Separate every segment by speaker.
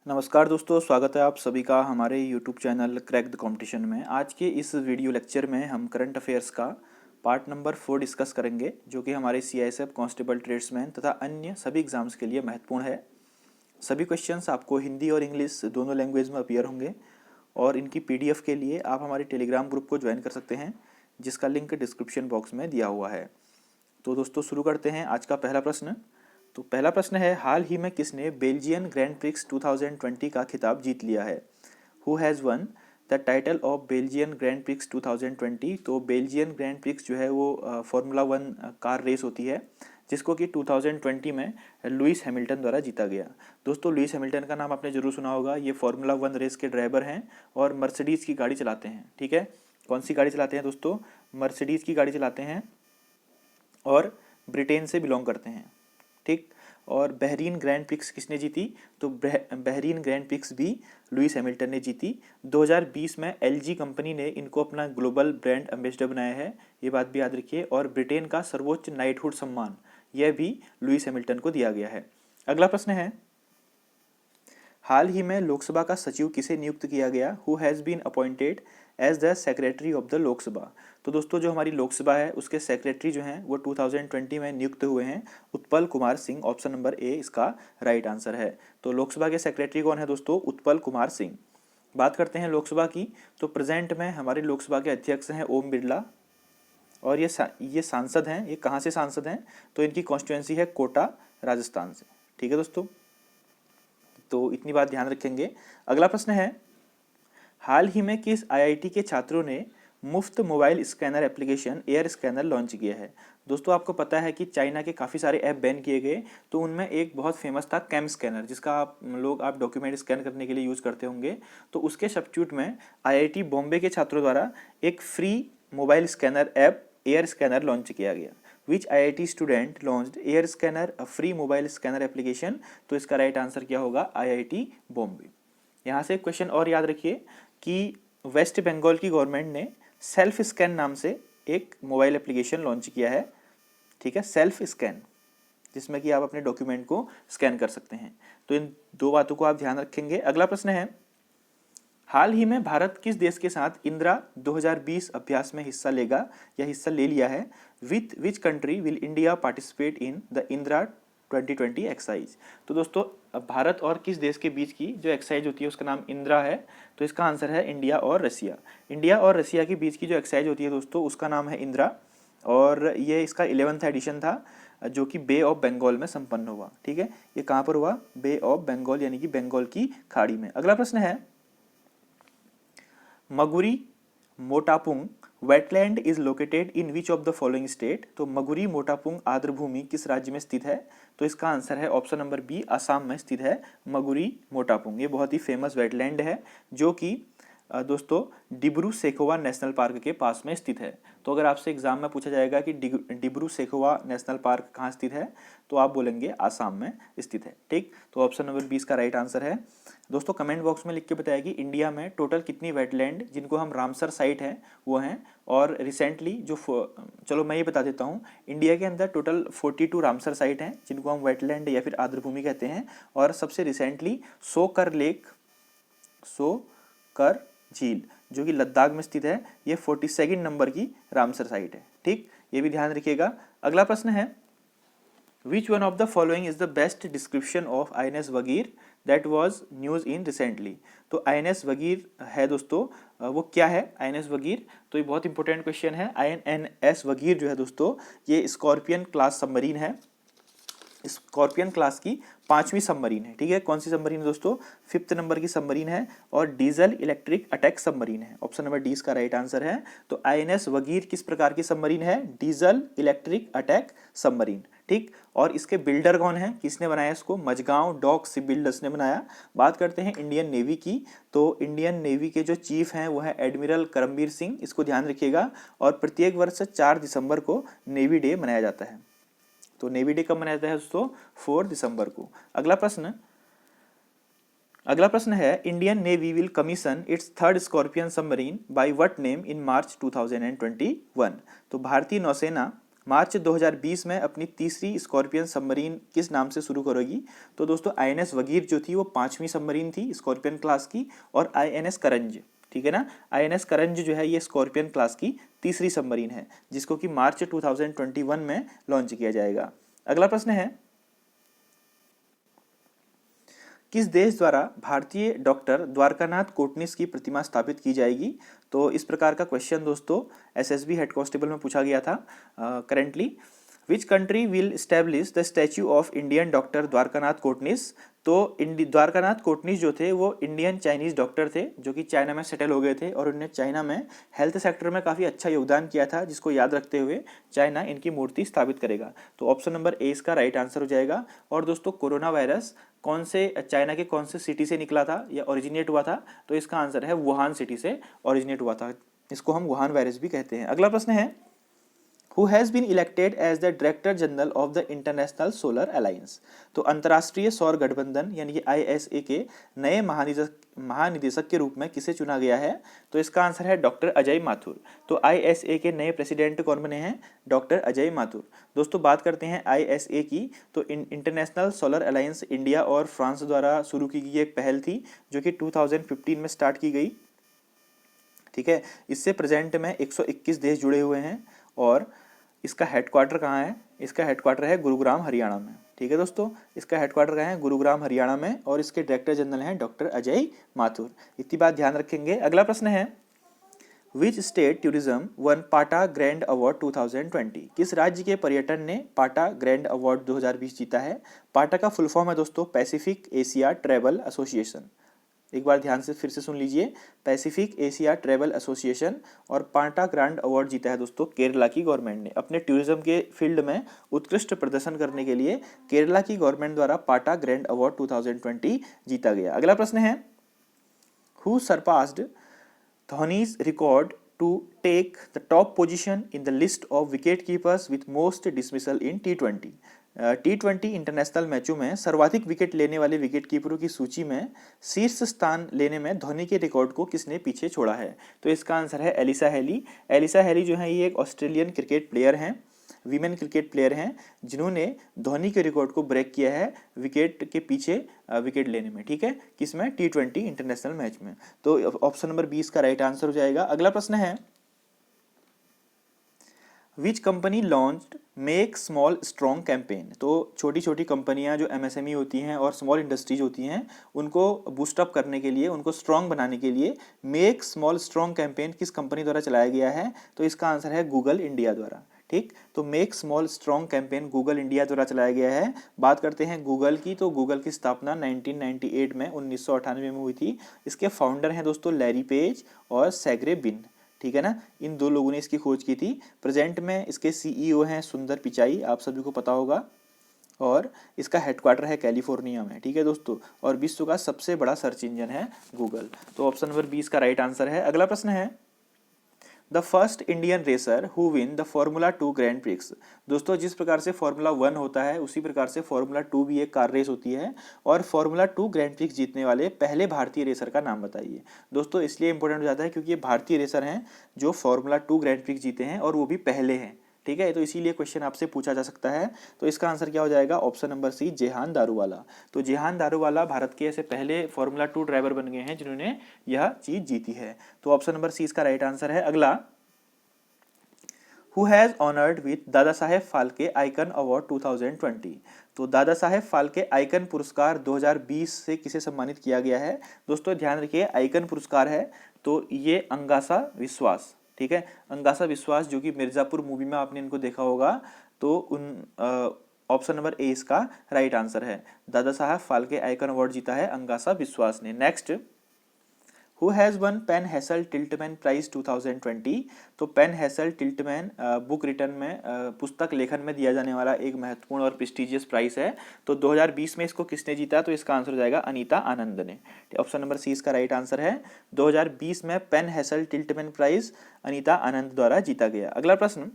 Speaker 1: नमस्कार दोस्तों, स्वागत है आप सभी का हमारे YouTube channel crack the competition में। आज के इस वीडियो लेक्चर में हम करंट अफेयर्स का पार्ट नंबर 4 डिस्कस करेंगे, जो कि हमारे सीआईएसएफ, कांस्टेबल, ट्रेड्समैन तथा अन्य सभी एग्जाम्स के लिए महत्वपूर्ण है। सभी क्वेश्चंस आपको हिंदी और इंग्लिश दोनों लैंग्वेज में अपीयर होंगे और इनकी पीडीएफ के लिए आप हमारे टेलीग्राम ग्रुप को ज्वाइन कर सकते हैं, जिसका लिंक डिस्क्रिप्शन बॉक्स में दिया हुआ है। तो दोस्तों शुरू करते हैं आज का पहला प्रश्न। तो पहला प्रश्न है, हाल ही में किसने बेल्जियन ग्रैंड प्रिक्स 2020 का खिताब जीत लिया है? Who has one the title of Belgian grand prix 2020? तो बेल्जियन ग्रैंड प्रिक्स जो है वो फार्मूला 1 कार रेस होती है, जिसको कि 2020 में लुइस हैमिल्टन द्वारा जीता गया। दोस्तों लुइस हैमिल्टन का नाम आपने जरूर सुना होगा। ये फार्मूला 1 रेस के ड्राइवर हैं और मर्सिडीज़ की गाड़ी चलाते हैं। ठीक है, कौन सी गाड़ी चलाते हैं दोस्तों? मर्सिडीज़ की गाड़ी चलाते हैं और ब्रिटेन से बिलोंग करते हैं। ठीक। और बहरीन ग्रैंड प्रिक्स किसने जीती? तो बहरीन ग्रैंड प्रिक्स भी लुइस हैमिल्टन ने जीती। 2020 में एलजी कंपनी ने इनको अपना ग्लोबल ब्रांड एम्बेसडर बनाया है, ये बात भी याद रखिए। और ब्रिटेन का सर्वोच्च नाइटहुड सम्मान यह भी लुइस हैमिल्टन को दिया गया है। अगला प्रश्न है, हाल ही में लोकसभा का सचिव किसे नियुक्त किया गया? Who has been appointed as the secretary of the Lok Sabha? तो दोस्तों जो हमारी लोकसभा है उसके सेक्रेटरी जो हैं वो 2020 में नियुक्त हुए हैं Utpal Kumar Singh. Option number A इसका राइट आंसर है। तो लोकसभा के सेक्रेटरी कौन है दोस्तों? उत्पल कुमार सिंह। बात करते हैं लोकसभा की, तो प्रेजेंट में हमारे लोकसभा के अध्यक्ष हैं ओम बिरला और ये सांसद हैं। ये कहाँ से सांसद हैं? तो इनकी कॉन्स्टिट्यूंसी है कोटा, राजस्थान से। ठीक है दोस्तों, तो इतनी बात ध्यान रखेंगे। अगला प्रश्न है, हाल ही में किस आईआईटी के छात्रों ने मुफ्त mobile scanner application air scanner launch किया है? दोस्तों आपको पता है कि चाइना के काफ़ी सारे ऐप बैन किए गए, तो उनमें एक बहुत फेमस था कैम स्कैनर, जिसका आप डॉक्यूमेंट स्कैन करने के लिए यूज़ करते होंगे। तो उसके सब्स्टिट्यूट में आईआईटी बॉम्बे के छात्रों द्वारा एक free mobile scanner app air scanner launch किया गया। विच IIT student launched air scanner a free mobile scanner application? तो इसका राइट आंसर क्या होगा? IIT बॉम्बे। यहाँ से क्वेश्चन और याद रखिए कि वेस्ट बंगाल की गवर्नमेंट ने सेल्फ स्कैन नाम से एक मोबाइल एप्लीकेशन लॉन्च किया है। ठीक है, सेल्फ स्कैन, जिसमें कि आप अपने डॉक्यूमेंट को स्कैन कर सकते हैं। तो इन दो बातों को आप ध्यान रखेंगे। अगला प्रश्न है, हाल ही में भारत किस देश के साथ इंदिरा 2020 अभ्यास में हिस्सा लेगा या हिस्सा ले लिया है? With which country will India participate in the Indira 2020 exercise? तो दोस्तों भारत और किस देश के बीच की जो एक्सरसाइज होती है उसका नाम इंदिरा है। तो इसका आंसर है इंडिया और रसिया। इंडिया और रसिया के बीच की जो एक्सरसाइज होती है दोस्तों उसका नाम है इंदिरा, और ये इसका 11वां एडिशन था, जो कि बे ऑफ बंगाल में संपन्न हुआ। ठीक है, ये कहाँ पर हुआ? बे ऑफ बंगाल, यानी कि बंगाल की खाड़ी में। अगला प्रश्न है, Maguri Motapung wetland is located in which of the following state? तो मगुरी मोटापुंग आर्द्रभूमि किस राज्य में स्थित है? तो इसका आंसर है ऑप्शन नंबर बी, असम में स्थित है मगुरी मोटापुंग। ये बहुत ही फेमस वेटलैंड है, जो कि दोस्तों डिब्रू सेखोवा नेशनल पार्क के पास में स्थित है। तो अगर आपसे एग्जाम में पूछा जाएगा कि डिब्रू सेखोवा नेशनल पार्क कहाँ स्थित है, तो आप बोलेंगे आसाम में स्थित है। ठीक, तो ऑप्शन नंबर 20 का राइट आंसर है। दोस्तों कमेंट बॉक्स में लिख के बताया कि इंडिया में टोटल कितनी वेटलैंड, जिनको हम रामसर साइट हैं, वो हैं। और रिसेंटली जो चलो मैं ये बता देता हूँ, इंडिया के अंदर टोटल 42 रामसर साइट हैं, जिनको हम वेटलैंड या फिर आर्द्रभूमि कहते हैं। और सबसे रिसेंटली सोकर लेक, सोकर झील, जो कि लद्दाख में स्थित है, ये 42 नंबर की रामसर साइट है। ठीक, ये भी ध्यान रखिएगा। अगला प्रश्न है, which one of the following is the best description of INS Vagir that was news in recently? तो INS वगीर है दोस्तों, वो क्या है INS वगीर? तो ये बहुत इंपॉर्टेंट क्वेश्चन है। INS वगीर जो है दोस्तों, ये स्कॉर्पियन क्लास सबमरीन है। स्कॉर्पियन क्लास की 5वीं सबमरीन है। ठीक है, कौन सी सबमरीन है दोस्तों? 5th नंबर की सबमरीन है और डीजल इलेक्ट्रिक अटैक सबमरीन है। ऑप्शन नंबर डी इसका राइट आंसर है। तो INS वगीर किस प्रकार की सबमरीन है? Diesel electric attack submarine. ठीक, और इसके बिल्डर कौन है, किसने बनाया इसको? मझगांव डॉक शिप बिल्डर्स ने बनाया। बात करते हैं इंडियन नेवी की, तो इंडियन नेवी के जो चीफ हैं वो है एडमिरल करमबीर सिंह। इसको ध्यान रखिएगा। और प्रत्येक वर्ष 4 दिसंबर को नेवी डे मनाया जाता है। तो नेवी डे कब मनाया जाता है दोस्तों? 4 दिसंबर को। अगला प्रश्न है, Indian Navy will commission its 3rd Scorpene submarine by what name in March 2021? तो भारतीय नौसेना मार्च 2020 में अपनी तीसरी स्कॉर्पियन सबमरीन किस नाम से शुरू करेगी? तो दोस्तों आईएनएस वगीर जो थी वो 5वीं सबमरीन थी स्कॉर्पियन क्लास की, और आईएनएस करंज, ठीक है ना, आईएनएस करंज जो है ये स्कॉर्पियन क्लास की तीसरी सबमरीन है, जिसको कि मार्च 2021 में लॉन्च किया जाएगा। अगला प्रश्न है, किस देश द्वारा भारतीय डॉक्टर द्वारकानाथ कोटनिस की प्रतिमा स्थापित की जाएगी? तो इस प्रकार का क्वेश्चन दोस्तों एसएसबी हेड कांस्टेबल में पूछा गया था currently. Which country will establish the statue of Indian doctor Dwarkanath Kotnis? तो द्वारकानाथ कोटनिस जो थे वो इंडियन चाइनीज डॉक्टर थे जो कि चाइना में सेटल हो गए थे, और उन्होंने चाइना में हेल्थ सेक्टर में काफ़ी अच्छा योगदान किया था, जिसको याद रखते हुए चाइना इनकी मूर्ति स्थापित करेगा। तो ऑप्शन नंबर ए इसका राइट आंसर हो जाएगा। और दोस्तों कोरोना वायरस कौन से चाइना के कौन से सिटी से निकला था या ओरिजिनेट हुआ था? तो इसका आंसर है वुहान सिटी से ओरिजिनेट हुआ था, इसको हम वुहान वायरस भी कहते हैं। अगला प्रश्न है, Who has been elected as the Director General of the International Solar Alliance? तो अंतर्राष्ट्रीय सौर गठबंधन यानी कि ISA के नए महानिदेशक के रूप में किसे चुना गया है? तो इसका आंसर है डॉक्टर अजय माथुर। तो ISA के नए प्रेसिडेंट कौन बने हैं? डॉक्टर अजय माथुर। दोस्तों बात करते हैं ISA की, तो इंटरनेशनल सोलर अलायंस इंडिया और फ्रांस द्वारा शुरू की गई एक पहल थी जो कि 2015 में स्टार्ट की गई, ठीक है। इससे प्रेजेंट में 121 देश जुड़े हुए हैं, और इसका हेडक्वार्टर कहाँ है? इसका हेडक्वार्टर है गुरुग्राम हरियाणा में, ठीक है दोस्तों। इसका हेडक्वार्टर कहाँ है? गुरुग्राम हरियाणा में, और इसके डायरेक्टर जनरल हैं डॉक्टर अजय माथुर। इतनी बात ध्यान रखेंगे। अगला प्रश्न है, विच स्टेट टूरिज्म वन पाटा ग्रैंड अवार्ड 2020? किस राज्य के पर्यटन ने पाटा ग्रैंड अवार्ड 2020 जीता है? पाटा का फुल फॉर्म है दोस्तों पैसिफिक एशिया ट्रैवल एसोसिएशन। एक बार ध्यान से फिर से सुन लीजिए, पैसिफिक एशिया ट्रैवल एसोसिएशन, और पाटा ग्रैंड अवार्ड जीता है दोस्तों केरला की गवर्नमेंट ने। अपने टूरिज्म के फील्ड में उत्कृष्ट प्रदर्शन करने के लिए केरला की गवर्नमेंट द्वारा पाटा ग्रैंड अवार्ड 2020 जीता गया। अगला प्रश्न है, who surpassed Dhoni's record to take the top position in the list of wicket keepers with most dismissal in T20? T20 international मैचों में सर्वाधिक विकेट लेने वाले विकेट कीपरों की सूची में शीर्ष स्थान लेने में धोनी के रिकॉर्ड को किसने पीछे छोड़ा है? तो इसका आंसर है एलिसा हेली। एलिसा हेली जो है ये एक ऑस्ट्रेलियन क्रिकेट प्लेयर हैं, वीमेन क्रिकेट प्लेयर हैं, जिन्होंने धोनी के रिकॉर्ड को ब्रेक किया है विकेट के पीछे विकेट लेने में, ठीक है, किसमें? T20 इंटरनेशनल मैच में। तो ऑप्शन नंबर 20 का राइट आंसर हो जाएगा। अगला प्रश्न है, which company launched make small strong campaign? तो छोटी छोटी कंपनियां जो MSME होती हैं और स्मॉल इंडस्ट्रीज होती हैं, उनको बूस्टअप करने के लिए, उनको स्ट्रॉन्ग बनाने के लिए मेक स्मॉल स्ट्रॉन्ग कैंपेन किस कंपनी द्वारा चलाया गया है? तो इसका आंसर है गूगल इंडिया द्वारा, ठीक। तो make small strong campaign Google India द्वारा चलाया गया है। बात करते हैं गूगल की, तो गूगल की स्थापना 1998 में 1998 में हुई थी। इसके फाउंडर हैं दोस्तों लैरी पेज और सेग्रे बिन, ठीक है ना, इन दो लोगों ने इसकी खोज की थी। प्रेजेंट में इसके CEO हैं सुंदर पिचाई, आप सभी को पता होगा, और इसका हेडक्वार्टर है कैलिफोर्निया में, ठीक है दोस्तों। और विश्व का सबसे बड़ा सर्च इंजन है गूगल। तो ऑप्शन नंबर 20 का राइट आंसर है। अगला प्रश्न है, the first Indian racer who win the Formula 2 grand prix? दोस्तों जिस प्रकार से Formula 1 होता है उसी प्रकार से Formula 2 भी एक कार रेस होती है, और Formula 2 ग्रैंड प्रिक्स जीतने वाले पहले भारतीय रेसर का नाम बताइए। दोस्तों इसलिए इंपॉर्टेंट हो जाता है क्योंकि ये भारतीय रेसर हैं जो Formula 2 ग्रैंड प्रिक्स जीते हैं, और वो भी पहले हैं, ठीक है। तो इसीलिए क्वेश्चन आपसे पूछा जा सकता है। तो इसका आंसर क्या हो जाएगा? Option number C, Jehan Daruvala. तो जेहान दारूवाला भारत के ऐसे पहले Formula 2 ड्राइवर बन गए हैं जिन्होंने यह चीज जीती है। तो ऑप्शन नंबर सी इसका राइट आंसर है। अगला, Who has honored with Dada Saheb Phalke icon award 2020? तो दादा साहेब फाल्के आइकन पुरस्कार 2020 से किसे सम्मानित किया गया है? दोस्तों ध्यान रखिए, आइकन पुरस्कार है तो ये अंगासा विश्वास, ठीक है, अंगासा विश्वास जो कि मिर्जापुर मूवी में आपने इनको देखा होगा। तो ऑप्शन नंबर ए इसका राइट आंसर है। दादा साहेब फाल्के आइकन अवार्ड जीता है अंगासा विश्वास ने। Next, who has won Pen Hessell Tiltman prize 2020? तो पेन हैसल टिल्टमैन बुक रिटर्न में पुस्तक लेखन में दिया जाने वाला एक महत्वपूर्ण और प्रेस्टिजियस प्राइज है। तो 2020 में इसको किसने जीता? तो इसका आंसर हो जाएगा अनीता आनंद ने। ऑप्शन नंबर सी इसका राइट आंसर है। 2020 में pen Hessell Tiltman prize Anita आनंद द्वारा जीता गया। अगला प्रश्न,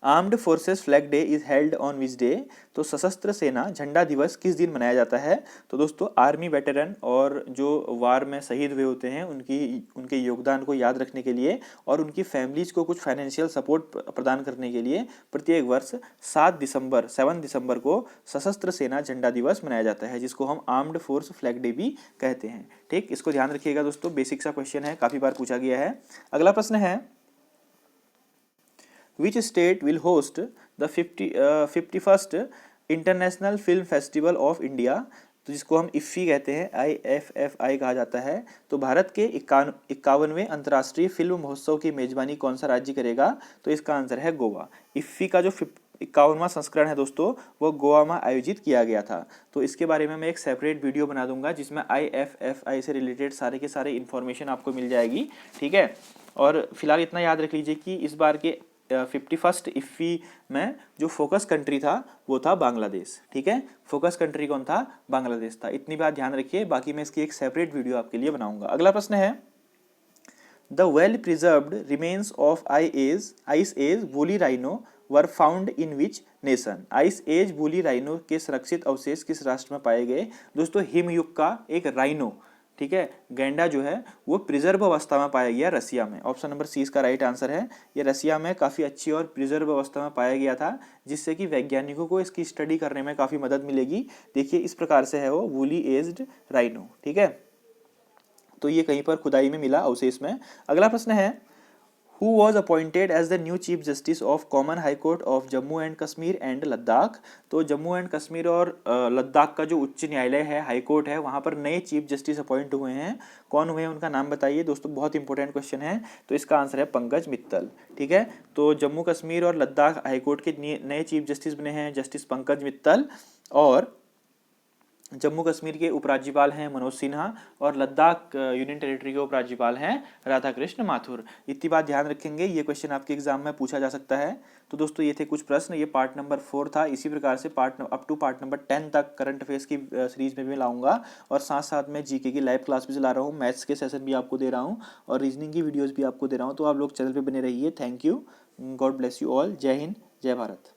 Speaker 1: armed forces flag day is held on which day. तो सशस्त्र सेना झंडा दिवस किस दिन मनाया जाता है? तो दोस्तों आर्मी वेटरन और जो वार में शहीद हुए होते हैं उनके योगदान को याद रखने के लिए और उनकी फैमिलीज को कुछ फाइनेंशियल सपोर्ट प्रदान करने के लिए प्रत्येक वर्ष 7 दिसंबर को सशस्त्र सेना झंडा दिवस मनाया जाता है, जिसको हम आर्म्ड फोर्स फ्लैग डे भी कहते हैं। ठीक, इसको ध्यान रखिएगा दोस्तों, बेसिक सा क्वेश्चन है, काफी बार पूछा गया है। अगला प्रश्न है, Which state will host the 51st international film festival of India? तो जिसको हम इफ्फी कहते हैं, IFFI कहा जाता है। तो भारत के 51वें अंतर्राष्ट्रीय फिल्म महोत्सव की मेजबानी कौन सा राज्य करेगा? तो इसका आंसर है गोवा। इफ्फी का जो 51वां संस्करण है दोस्तों, वो गोवा में आयोजित किया गया था। तो इसके बारे में मैं एक सेपरेट वीडियो बना दूंगा जिसमें IFFI से रिलेटेड सारे के सारे इन्फॉर्मेशन आपको मिल जाएगी। ठीक है, और फिलहाल इतना याद रख लीजिए कि इस बार के 51st इफ्फी में जो फोकस कंट्री था वो था बांग्लादेश। ठीक है, फोकस कंट्री कौन था? बांग्लादेश था। इतनी बात ध्यान रखिए, बाकी मैं इसकी एक सेपरेट वीडियो आपके लिए बनाऊंगा। अगला प्रश्न है, the well preserved remains of ice age woolly rhino were found in which nation? Ice age woolly rhino के संरक्षित अवशेष किस राष्ट्र में पाए गए? दोस्तों हिमयुग का एक राइनो, ठीक है, गैंडा जो है वो प्रिजर्व अवस्था में पाया गया रसिया में। ऑप्शन नंबर सी इसका राइट आंसर है। ये रसिया में काफ़ी अच्छी और प्रिजर्व अवस्था में पाया गया था, जिससे कि वैज्ञानिकों को इसकी स्टडी करने में काफ़ी मदद मिलेगी। देखिए इस प्रकार से है वो वूली एज्ड राइनो। ठीक है, तो ये कहीं पर खुदाई में मिला अवशेष में। अगला प्रश्न है, Who was appointed as the new Chief Justice of Common High Court of Jammu and Kashmir and Ladakh? तो जम्मू एंड कश्मीर और लद्दाख का जो उच्च न्यायालय है, हाई कोर्ट है, वहाँ पर नए चीफ जस्टिस अपॉइंट हुए हैं। कौन हुए हैं, उनका नाम बताइए दोस्तों, बहुत इंपॉर्टेंट क्वेश्चन है। तो इसका आंसर है पंकज मित्तल। ठीक है, तो जम्मू कश्मीर और लद्दाख हाई कोर्ट के नए चीफ जस्टिस बने हैं जस्टिस पंकज मित्तल, और जम्मू कश्मीर के उपराज्यपाल हैं मनोज सिन्हा, और लद्दाख यूनियन टेरिटरी के उपराज्यपाल हैं राधाकृष्ण माथुर। इतनी बात ध्यान रखेंगे, ये क्वेश्चन आपके एग्जाम में पूछा जा सकता है। तो दोस्तों ये थे कुछ प्रश्न, ये पार्ट नंबर 4 था। इसी प्रकार से अप टू पार्ट नंबर 10 तक करंट अफेयर्स की सीरीज में भी लाऊंगा, और साथ साथ में जीके की लाइव क्लास भी चला रहा हूँ, मैथ्स के सेशन भी आपको दे रहा हूँ, और रीजनिंग की वीडियोज़ भी आपको दे रहा हूँ। तो आप लोग चैनल पर बने रहिए। Thank you, God bless you all. जय हिंद, जय भारत।